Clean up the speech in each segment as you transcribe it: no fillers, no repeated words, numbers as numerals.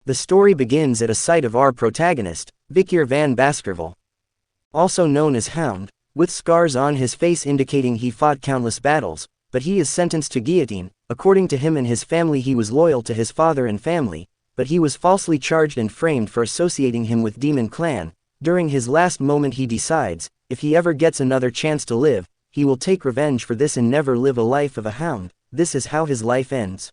The story begins at a sight of our protagonist, Victor van Baskerville. Also known as Hound, with scars on his face indicating he fought countless battles, but he is sentenced to guillotine. According to him and his family, he was loyal to his father and family, but he was falsely charged and framed for associating him with Demon Clan. During his last moment he decides, if he ever gets another chance to live, he will take revenge for this and never live a life of a hound. This is how his life ends.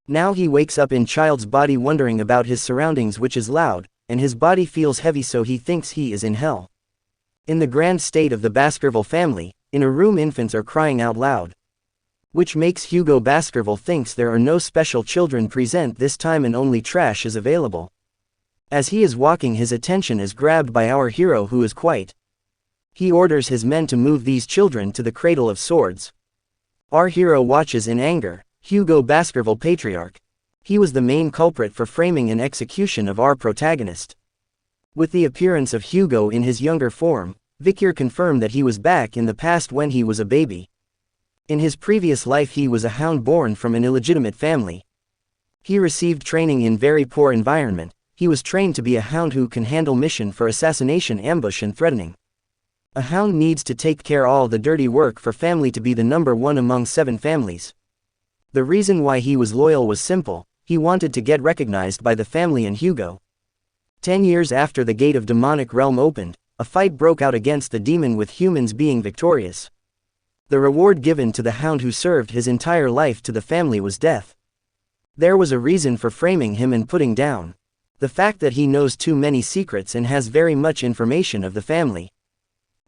Now he wakes up in child's body wondering about his surroundings, which is loud, and his body feels heavy, so he thinks he is in hell. In the grand state of the Baskerville family, in a room infants are crying out loud. Which makes Hugo Baskerville thinks there are no special children present this time and only trash is available. As he is walking, his attention is grabbed by our hero, who is quite. He orders his men to move these children to the Cradle of Swords. Our hero watches in anger. Hugo Baskerville, patriarch. He was the main culprit for framing and execution of our protagonist. With the appearance of Hugo in his younger form, Victor confirmed that he was back in the past when he was a baby. In his previous life he was a hound born from an illegitimate family. He received training in very poor environment. He was trained to be a hound who can handle mission for assassination, ambush and threatening. A hound needs to take care all the dirty work for family to be the number one among 7 families. The reason why he was loyal was simple: he wanted to get recognized by the family and Hugo. 10 years after the gate of demonic realm opened, a fight broke out against the demon, with humans being victorious. The reward given to the hound who served his entire life to the family was death. There was a reason for framing him and putting down. The fact that he knows too many secrets and has very much information of the family.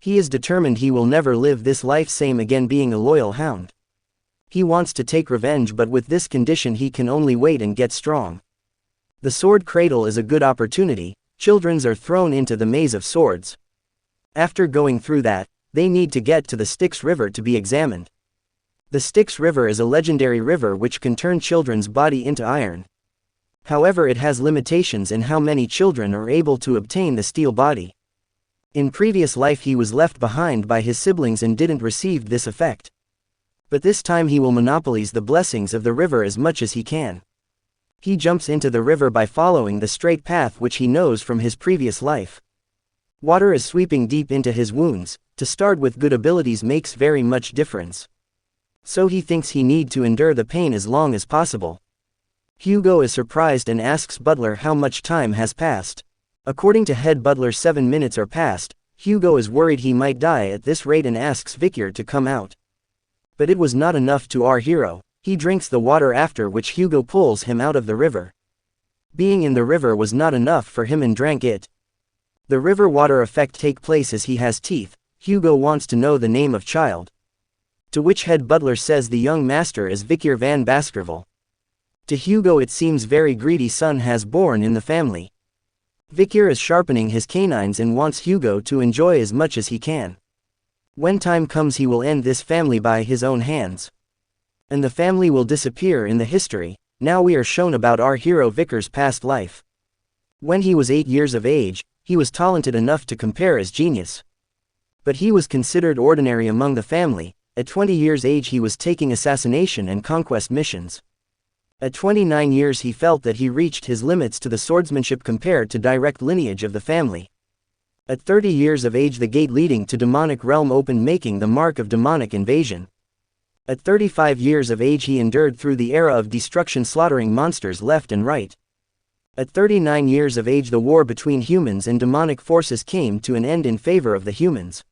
He is determined he will never live this life same again being a loyal hound. He wants to take revenge, but with this condition he can only wait and get strong. The sword cradle is a good opportunity. Children are thrown into the maze of swords. After going through that, they need to get to the Styx River to be examined. The Styx River is a legendary river which can turn children's body into iron. However, it has limitations in how many children are able to obtain the steel body. In previous life he was left behind by his siblings and didn't receive this effect. But this time he will monopolize the blessings of the river as much as he can. He jumps into the river by following the straight path which he knows from his previous life. Water is sweeping deep into his wounds. To start with good abilities makes very much difference. So he thinks he need to endure the pain as long as possible. Hugo is surprised and asks butler how much time has passed. According to head butler, 7 minutes are past. Hugo is worried he might die at this rate and asks Victor to come out. But it was not enough to our hero. He drinks the water, after which Hugo pulls him out of the river. Being in the river was not enough for him and drank it. The river water effect take place as he has teeth. Hugo wants to know the name of child. To which head butler says the young master is Victor van Baskerville. To Hugo it seems very greedy son has born in the family. Victor is sharpening his canines and wants Hugo to enjoy as much as he can. When time comes he will end this family by his own hands. And the family will disappear in the history. Now we are shown about our hero Victor's past life. When he was 8 years of age, he was talented enough to compare as genius. But he was considered ordinary among the family. At 20 years age he was taking assassination and conquest missions. At 29 years he felt that he reached his limits to the swordsmanship compared to direct lineage of the family. At 30 years of age the gate leading to demonic realm opened, making the mark of demonic invasion. At 35 years of age he endured through the era of destruction, slaughtering monsters left and right. At 39 years of age the war between humans and demonic forces came to an end in favor of the humans.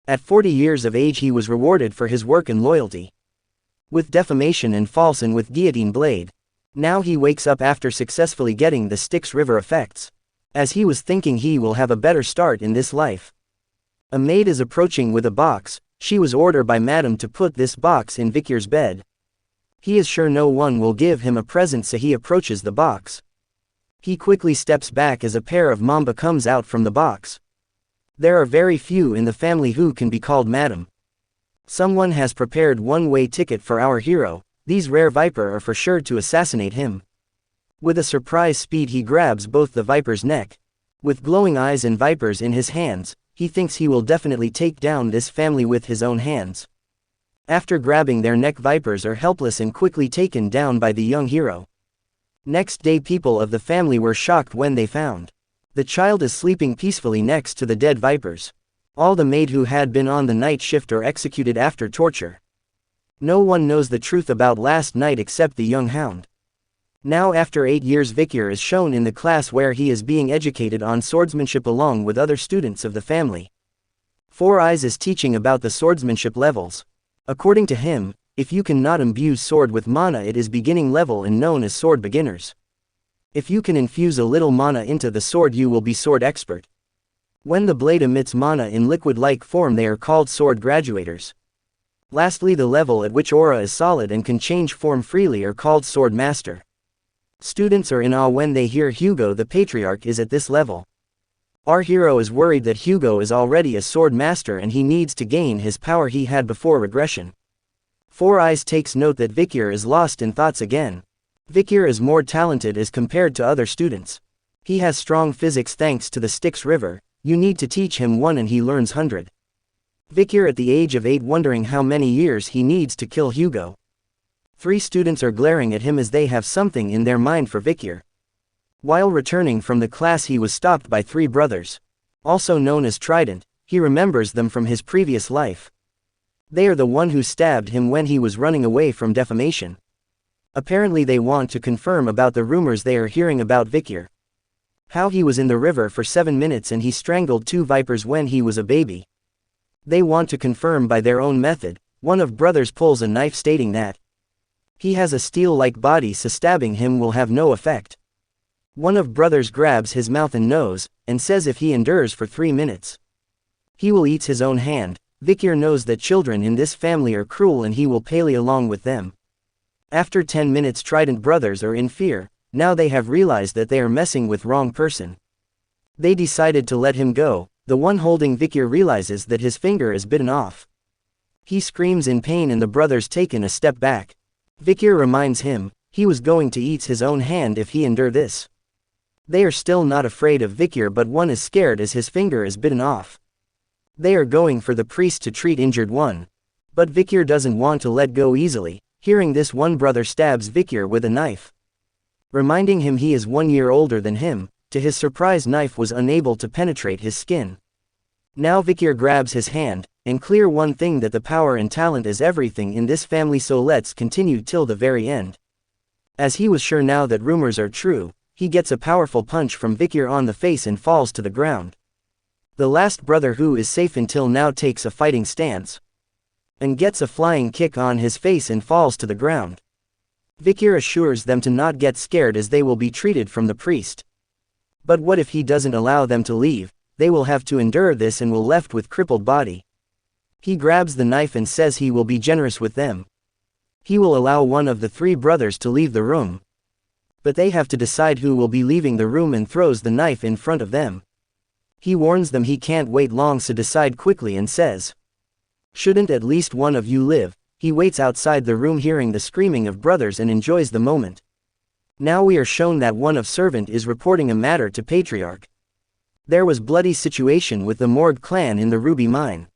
At 40 years of age he was rewarded for his work and loyalty. With defamation and false and with guillotine blade. Now he wakes up after successfully getting the Styx River effects. As he was thinking he will have a better start in this life. A maid is approaching with a box. She was ordered by Madame to put this box in Victor's bed. He is sure no one will give him a present, so he approaches the box. He quickly steps back as a pair of mamba comes out from the box. There are very few in the family who can be called Madame. Someone has prepared one-way ticket for our hero. These rare viper are for sure to assassinate him. With a surprise speed he grabs both the viper's neck. With glowing eyes and vipers in his hands, he thinks he will definitely take down this family with his own hands. After grabbing their neck, vipers are helpless and quickly taken down by the young hero. Next day people of the family were shocked when they found the child is sleeping peacefully next to the dead vipers. All the maid who had been on the night shift are executed after torture. No one knows the truth about last night except the young Hound. Now after 8 years Vikir is shown in the class where he is being educated on swordsmanship along with other students of the family. Four Eyes is teaching about the swordsmanship levels. According to him, if you cannot imbue sword with mana it is beginning level and known as sword beginners. If you can infuse a little mana into the sword you will be sword expert. When the blade emits mana in liquid-like form they are called sword graduators. Lastly the level at which aura is solid and can change form freely are called sword master. Students are in awe when they hear Hugo the patriarch is at this level. Our hero is worried that Hugo is already a sword master and he needs to gain his power he had before regression. Four Eyes takes note that Vikir is lost in thoughts again. Vikir is more talented as compared to other students. He has strong physics thanks to the Styx River. You need to teach him 1 and he learns 100. Vikir at the age of 8 wondering how many years he needs to kill Hugo. 3 students are glaring at him as they have something in their mind for Vikir. While returning from the class he was stopped by 3 brothers. Also known as Trident, he remembers them from his previous life. They are the one who stabbed him when he was running away from defamation. Apparently they want to confirm about the rumors they are hearing about Vikir. How he was in the river for 7 minutes and he strangled 2 vipers when he was a baby. They want to confirm by their own method. One of brothers pulls a knife stating that he has a steel-like body so stabbing him will have no effect. One of brothers grabs his mouth and nose, and says if he endures for 3 minutes, he will eat his own hand. Vikir knows that children in this family are cruel and he will parley along with them. After 10 minutes Trident brothers are in fear, now they have realized that they are messing with wrong person. They decided to let him go. The one holding Vikir realizes that his finger is bitten off. He screams in pain and the brothers taken a step back. Vikir reminds him, he was going to eat his own hand if he endure this. They are still not afraid of Vikir but one is scared as his finger is bitten off. They are going for the priest to treat injured one. But Vikir doesn't want to let go easily. Hearing this one brother stabs Vikir with a knife. Reminding him he is 1 year older than him, to his surprise knife was unable to penetrate his skin. Now Vikir grabs his hand, and clear one thing that the power and talent is everything in this family so let's continue till the very end. As he was sure now that rumors are true, he gets a powerful punch from Vikir on the face and falls to the ground. The last brother who is safe until now takes a fighting stance and gets a flying kick on his face and falls to the ground. Vikir assures them to not get scared as they will be treated from the priest. But what if he doesn't allow them to leave? They will have to endure this and will left with crippled body. He grabs the knife and says he will be generous with them. He will allow one of the 3 brothers to leave the room. But they have to decide who will be leaving the room and throws the knife in front of them. He warns them he can't wait long so decide quickly and says, shouldn't at least one of you live? He waits outside the room hearing the screaming of brothers and enjoys the moment. Now we are shown that one of servant is reporting a matter to Patriarch. There was bloody situation with the Morgue clan in the ruby mine.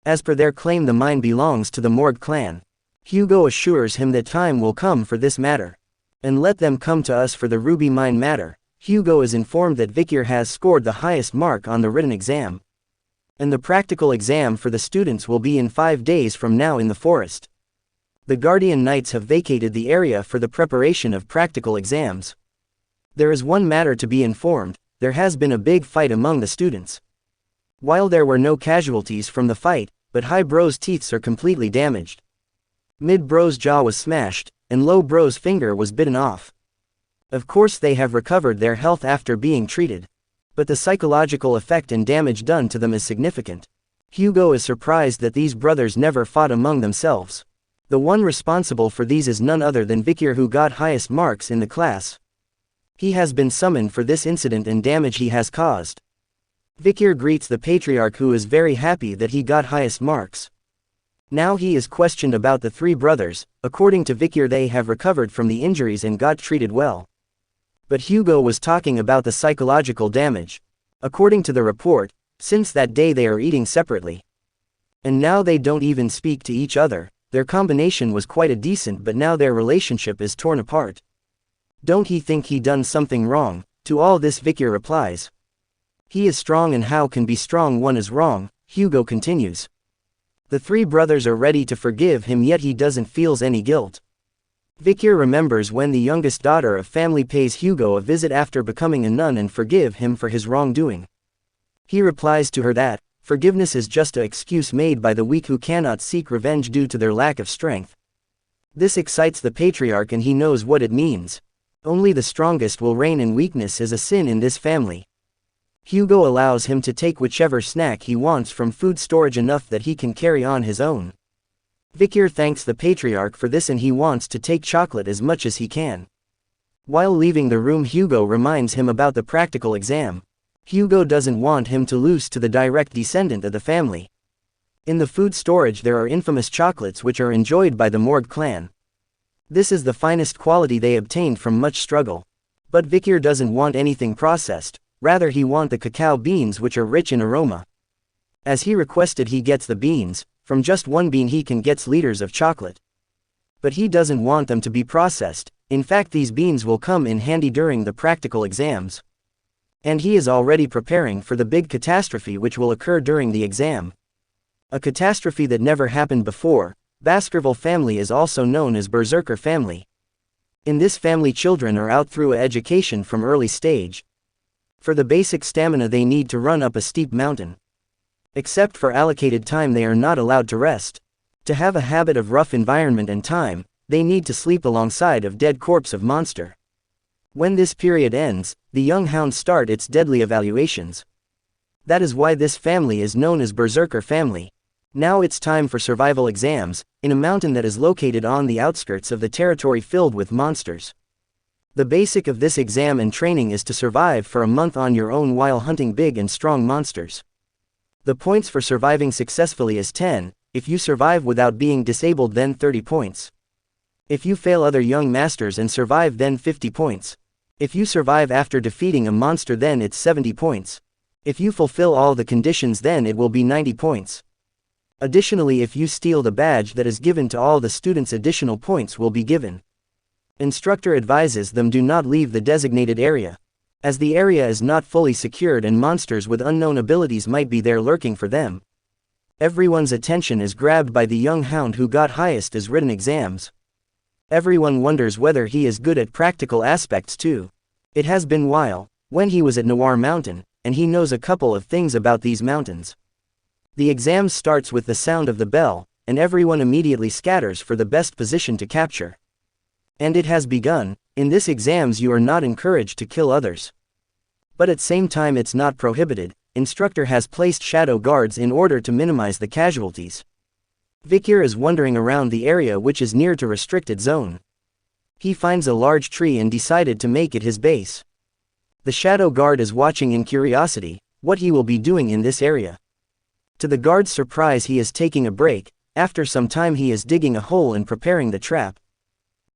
As per their claim the mine belongs to the Morgue clan. Hugo assures him that time will come for this matter. And let them come to us for the ruby mine matter. Hugo is informed that Vikir has scored the highest mark on the written exam. And the practical exam for the students will be in 5 days from now in the forest. The Guardian Knights have vacated the area for the preparation of practical exams. There is one matter to be informed. There has been a big fight among the students. While there were no casualties from the fight, but High Bro's teeth are completely damaged. Mid Bro's jaw was smashed, and Low Bro's finger was bitten off. Of course they have recovered their health after being treated. But the psychological effect and damage done to them is significant. Hugo is surprised that these brothers never fought among themselves. The one responsible for these is none other than Vikir who got highest marks in the class. He has been summoned for this incident and damage he has caused. Vikir greets the Patriarch who is very happy that he got highest marks. Now he is questioned about the 3 brothers. According to Vikir they have recovered from the injuries and got treated well. But Hugo was talking about the psychological damage. According to the report, since that day they are eating separately. And now they don't even speak to each other. Their combination was quite a decent but now their relationship is torn apart. Don't he think he done something wrong? To all this Vikir replies. He is strong, and how can be strong one is wrong, Hugo continues. The three brothers are ready to forgive him, yet he doesn't feels any guilt. Vikir remembers when the youngest daughter of family pays Hugo a visit after becoming a nun and forgive him for his wrongdoing. He replies to her that forgiveness is just an excuse made by the weak who cannot seek revenge due to their lack of strength. This excites the patriarch, and he knows what it means. Only the strongest will reign, and weakness is a sin in this family. Hugo allows him to take whichever snack he wants from food storage, enough that he can carry on his own. Vikir thanks the patriarch for this, and he wants to take chocolate as much as he can. While leaving the room, Hugo reminds him about the practical exam. Hugo doesn't want him to lose to the direct descendant of the family. In the food storage there are infamous chocolates which are enjoyed by the Morgue clan. This is the finest quality they obtained from much struggle. But Vikir doesn't want anything processed, rather he wants the cacao beans which are rich in aroma. As he requested, he gets the beans. From just one bean he can get liters of chocolate. But he doesn't want them to be processed. In fact, these beans will come in handy during the practical exams. And he is already preparing for the big catastrophe which will occur during the exam. A catastrophe that never happened before. Baskerville family is also known as Berserker family. In this family, children are out through education from early stage. For the basic stamina they need to run up a steep mountain. Except for allocated time they are not allowed to rest. To have a habit of rough environment and time, they need to sleep alongside of dead corpse of monster. When this period ends, the young hound start its deadly evaluations. That is why this family is known as Berserker family. Now it's time for survival exams, in a mountain that is located on the outskirts of the territory filled with monsters. The basic of this exam and training is to survive for a month on your own while hunting big and strong monsters. The points for surviving successfully is 10, if you survive without being disabled then 30 points. If you fail other young masters and survive then 50 points. If you survive after defeating a monster then it's 70 points. If you fulfill all the conditions then it will be 90 points. Additionally, if you steal the badge that is given to all the students, additional points will be given. Instructor advises them do not leave the designated area, as the area is not fully secured and monsters with unknown abilities might be there lurking for them. Everyone's attention is grabbed by the young hound who got highest as written exams. Everyone wonders whether he is good at practical aspects too. It has been a while, when he was at Noir Mountain, and he knows a couple of things about these mountains. The exam starts with the sound of the bell, and everyone immediately scatters for the best position to capture. And it has begun. In this exams you are not encouraged to kill others. But at same time it's not prohibited. Instructor has placed shadow guards in order to minimize the casualties. Vikir is wandering around the area which is near to restricted zone. He finds a large tree and decided to make it his base. The shadow guard is watching in curiosity what he will be doing in this area. To the guard's surprise, he is taking a break. After some time he is digging a hole and preparing the trap.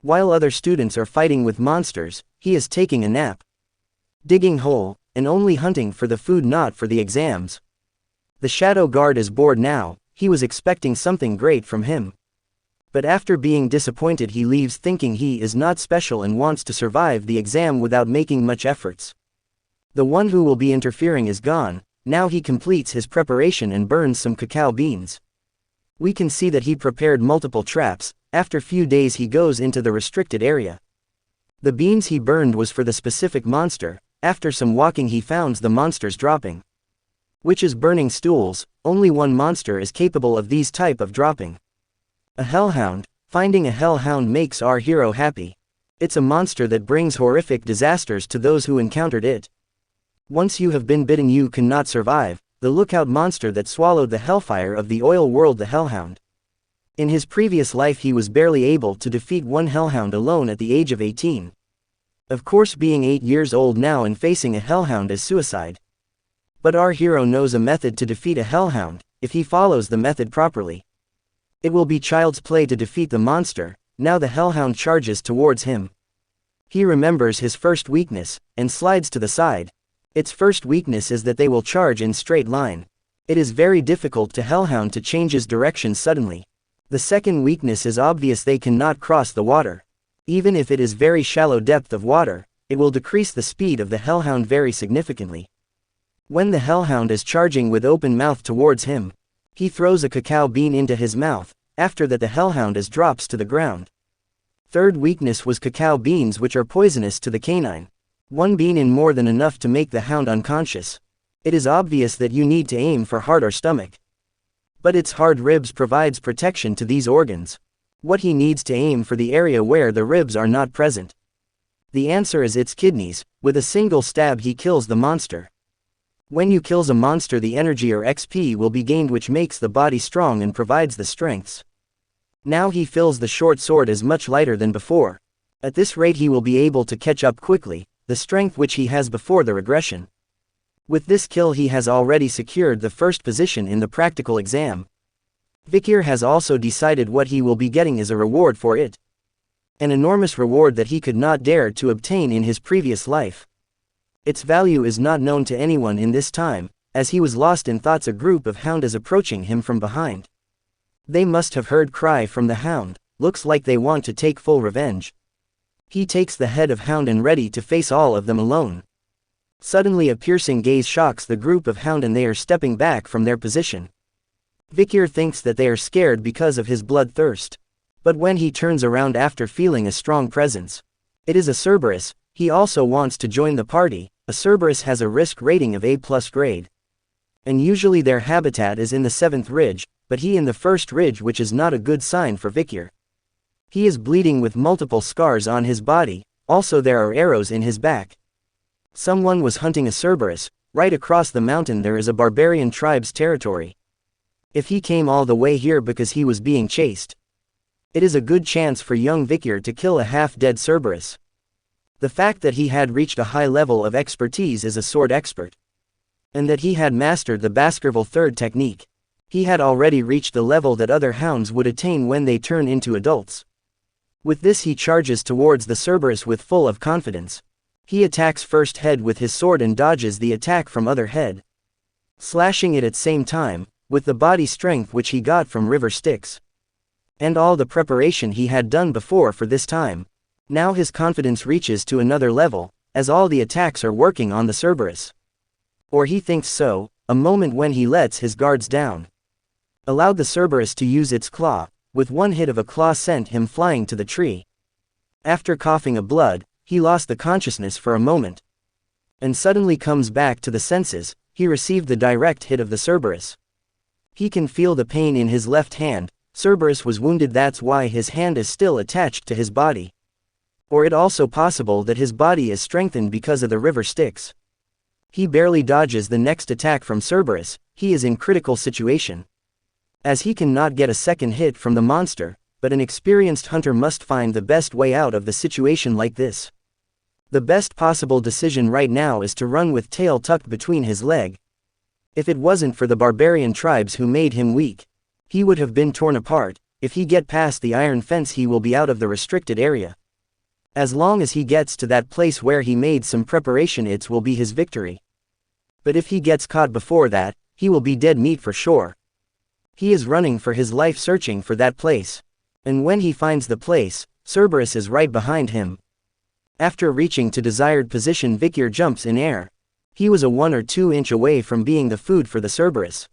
While other students are fighting with monsters, he is taking a nap. Digging hole, and only hunting for the food, not for the exams. The shadow guard is bored now. He was expecting something great from him. But after being disappointed he leaves thinking he is not special and wants to survive the exam without making much efforts. The one who will be interfering is gone. Now he completes his preparation and burns some cacao beans. We can see that he prepared multiple traps. After few days he goes into the restricted area. The beans he burned was for the specific monster. After some walking he founds the monsters dropping, which is burning stools. Only one monster is capable of these type of dropping. A hellhound. Finding a hellhound makes our hero happy. It's a monster that brings horrific disasters to those who encountered it. Once you have been bitten you cannot survive. The lookout monster that swallowed the hellfire of the oil world, the hellhound. In his previous life he was barely able to defeat one hellhound alone at the age of 18. Of course, being 8 years old now and facing a hellhound is suicide. But our hero knows a method to defeat a hellhound, if he follows the method properly. It will be child's play to defeat the monster. Now the hellhound charges towards him. He remembers his first weakness, and slides to the side. Its first weakness is that they will charge in straight line. It is very difficult to hellhound to change his direction suddenly. The second weakness is obvious, they cannot cross the water. Even if it is very shallow depth of water, it will decrease the speed of the hellhound very significantly. When the hellhound is charging with open mouth towards him, he throws a cacao bean into his mouth. After that the hellhound is drops to the ground. Third weakness was cacao beans, which are poisonous to the canine. One bean in more than enough to make the hound unconscious. It is obvious that you need to aim for heart or stomach. But its hard ribs provides protection to these organs. What he needs to aim for the area where the ribs are not present. The answer is its kidneys. With a single stab he kills the monster. When you kills a monster, the energy or XP will be gained, which makes the body strong and provides the strengths. Now he feels the short sword is much lighter than before. At this rate he will be able to catch up quickly, the strength which he has before the regression. With this kill he has already secured the first position in the practical exam. Vikir has also decided what he will be getting as a reward for it. An enormous reward that he could not dare to obtain in his previous life. Its value is not known to anyone in this time, as he was lost in thoughts. A group of hound is approaching him from behind. They must have heard cry from the hound, looks like they want to take full revenge. He takes the head of hound and ready to face all of them alone. Suddenly a piercing gaze shocks the group of hound and they are stepping back from their position. Vikir thinks that they are scared because of his bloodthirst. But when he turns around after feeling a strong presence, it is a Cerberus. He also wants to join the party. A Cerberus has a risk rating of A+ grade. And usually their habitat is in the 7th ridge, but he in the 1st ridge, which is not a good sign for Vikir. He is bleeding with multiple scars on his body, also there are arrows in his back. Someone was hunting a Cerberus. Right across the mountain there is a barbarian tribe's territory. If he came all the way here because he was being chased, it is a good chance for young Vikir to kill a half-dead Cerberus. The fact that he had reached a high level of expertise as a sword expert, and that he had mastered the Baskerville third technique. He had already reached the level that other hounds would attain when they turn into adults. With this he charges towards the Cerberus with full of confidence. He attacks first head with his sword and dodges the attack from other head, slashing it at same time, with the body strength which he got from river Styx. And all the preparation he had done before for this time. Now his confidence reaches to another level, as all the attacks are working on the Cerberus. Or he thinks so, a moment when he lets his guards down. Allowed the Cerberus to use its claw, with one hit of a claw sent him flying to the tree. After coughing up blood, he lost the consciousness for a moment. And suddenly comes back to the senses. He received the direct hit of the Cerberus. He can feel the pain in his left hand. Cerberus was wounded, that's why his hand is still attached to his body. Or it also possible that his body is strengthened because of the river Styx. He barely dodges the next attack from Cerberus. He is in critical situation, as he cannot get a second hit from the monster, but an experienced hunter must find the best way out of the situation like this. The best possible decision right now is to run with tail tucked between his leg. If it wasn't for the barbarian tribes who made him weak, he would have been torn apart. If he get past the iron fence he will be out of the restricted area. As long as he gets to that place where he made some preparation, it will be his victory. But if he gets caught before that, he will be dead meat for sure. He is running for his life searching for that place. And when he finds the place, Cerberus is right behind him. After reaching to desired position, Vikir jumps in air. He was a 1 or 2 inch away from being the food for the Cerberus.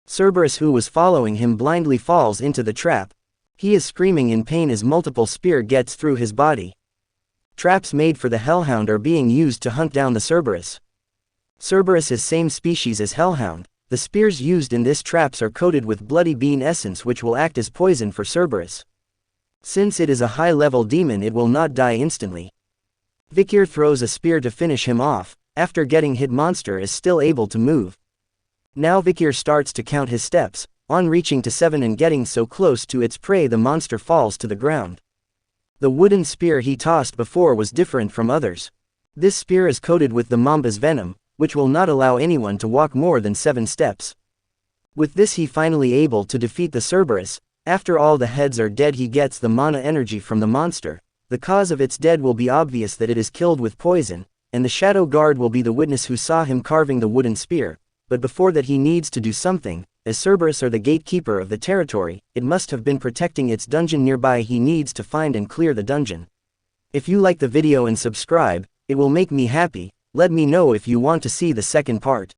Cerberus, who was following him, blindly falls into the trap. He is screaming in pain as multiple spear gets through his body. Traps made for the hellhound are being used to hunt down the Cerberus. Cerberus is same species as hellhound. The spears used in this traps are coated with bloody bean essence, which will act as poison for Cerberus. Since it is a high-level demon, it will not die instantly. Vikir throws a spear to finish him off. After getting hit, monster is still able to move. Now Vikir starts to count his steps. On reaching to 7 and getting so close to its prey, the monster falls to the ground. The wooden spear he tossed before was different from others. This spear is coated with the mamba's venom, which will not allow anyone to walk more than 7 steps. With this he finally able to defeat the Cerberus. After all the heads are dead, he gets the mana energy from the monster. The cause of its death will be obvious, that it is killed with poison, and the shadow guard will be the witness who saw him carving the wooden spear. But before that he needs to do something. As Cerberus are the gatekeeper of the territory, it must have been protecting its dungeon nearby. He needs to find and clear the dungeon. If you like the video and subscribe, it will make me happy. Let me know if you want to see the second part.